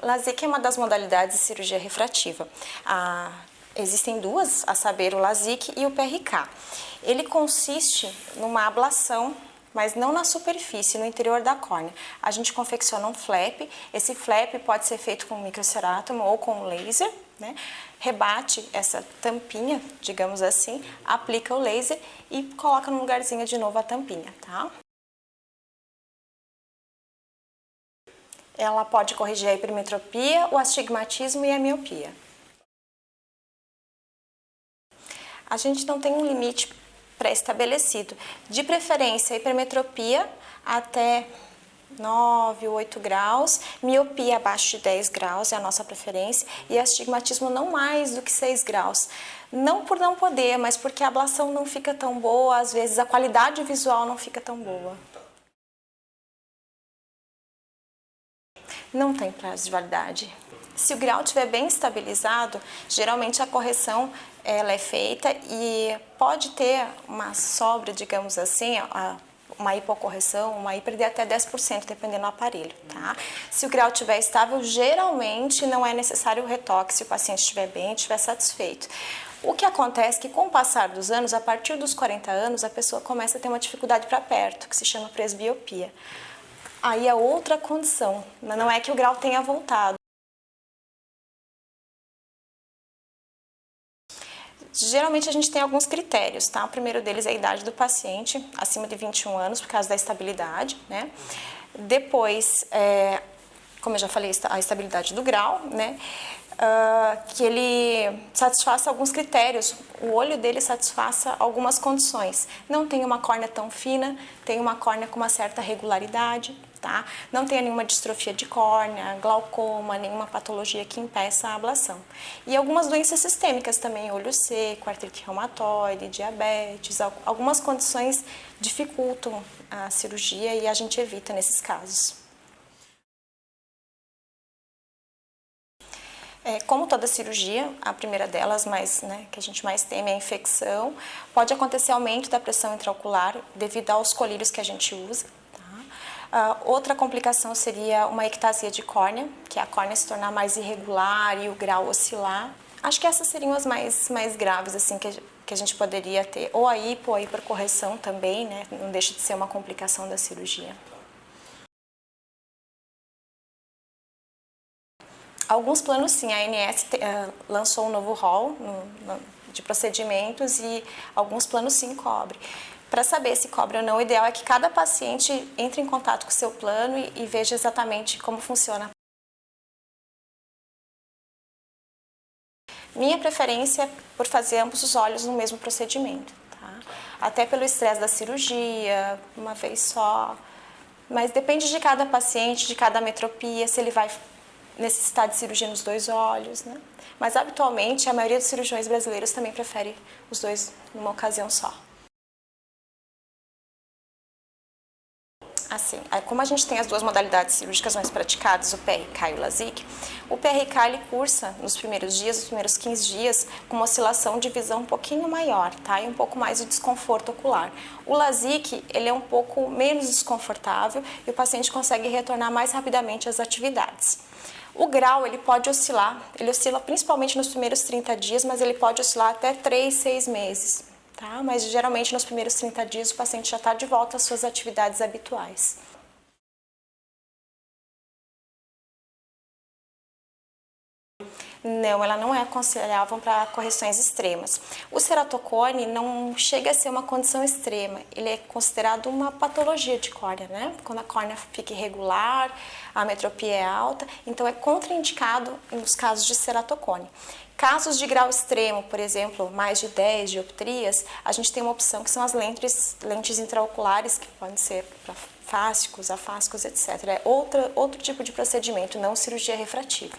LASIK é uma das modalidades de cirurgia refrativa. Existem duas, a saber, o LASIK e o PRK. Ele consiste numa ablação, mas não na superfície, no interior da córnea. A gente confecciona um flap, esse flap pode ser feito com microcerátomo ou com laser, né? Rebate essa tampinha, digamos assim, aplica o laser e coloca no lugarzinho de novo a tampinha, tá? Ela pode corrigir a hipermetropia, o astigmatismo e a miopia. A gente não tem um limite pré-estabelecido. De preferência, a hipermetropia até 9, 8 graus, miopia abaixo de 10 graus é a nossa preferência e astigmatismo não mais do que 6 graus. Não por não poder, mas porque a ablação não fica tão boa, às vezes a qualidade visual não fica tão boa. Não tem prazo de validade. Se o grau estiver bem estabilizado, geralmente a correção ela é feita e pode ter uma sobra, digamos assim, uma hipocorreção, uma hiper de até 10%, dependendo do aparelho, tá? Se o grau estiver estável, geralmente não é necessário o retoque se o paciente estiver bem, estiver satisfeito. O que acontece é que com o passar dos anos, a partir dos 40 anos, a pessoa começa a ter uma dificuldade para perto, que se chama presbiopia. Aí é outra condição, não é que o grau tenha voltado. Geralmente a gente tem alguns critérios, tá? O primeiro deles é a idade do paciente, acima de 21 anos, por causa da estabilidade, né? Depois, como eu já falei, a estabilidade do grau, né? Que ele satisfaça alguns critérios, o olho dele satisfaça algumas condições. Não tem uma córnea tão fina, tem uma córnea com uma certa regularidade, tá? Não tenha nenhuma distrofia de córnea, glaucoma, nenhuma patologia que impeça a ablação. E algumas doenças sistêmicas também, olho seco, artrite reumatoide, diabetes, algumas condições dificultam a cirurgia e a gente evita nesses casos. Como toda cirurgia, a primeira delas, que a gente mais teme é a infecção, pode acontecer aumento da pressão intraocular devido aos colírios que a gente usa. Outra complicação seria uma ectasia de córnea, que é a córnea se tornar mais irregular e o grau oscilar. Acho que essas seriam as mais graves assim, que a gente poderia ter. Ou a hipo, a hipercorreção também, né? Não deixa de ser uma complicação da cirurgia. Alguns planos sim, a ANS lançou um novo rol de procedimentos e alguns planos sim cobrem. Para saber se cobre ou não, o ideal é que cada paciente entre em contato com o seu plano e veja exatamente como funciona. Minha preferência é por fazer ambos os olhos no mesmo procedimento, tá? Até pelo estresse da cirurgia, uma vez só. Mas depende de cada paciente, de cada metropia, se ele vai necessitar de cirurgia nos dois olhos, né? Mas habitualmente a maioria dos cirurgiões brasileiros também prefere os dois numa ocasião só. Assim, como a gente tem as duas modalidades cirúrgicas mais praticadas, o PRK e o LASIK, o PRK ele cursa nos primeiros dias, os primeiros 15 dias, com uma oscilação de visão um pouquinho maior, tá? E um pouco mais de desconforto ocular. O LASIK, ele é um pouco menos desconfortável e o paciente consegue retornar mais rapidamente às atividades. O grau, ele pode oscilar, ele oscila principalmente nos primeiros 30 dias, mas ele pode oscilar até 3, 6 meses. Tá? Mas geralmente nos primeiros 30 dias o paciente já está de volta às suas atividades habituais. Não, ela não é aconselhável para correções extremas. O ceratocone não chega a ser uma condição extrema, ele é considerado uma patologia de córnea, né? Quando a córnea fica irregular, a metropia é alta, então é contraindicado nos casos de ceratocone. Casos de grau extremo, por exemplo, mais de 10 dioptrias, a gente tem uma opção que são as lentes intraoculares, que podem ser para fáscicos, afásicos, etc. É outro tipo de procedimento, não cirurgia refrativa.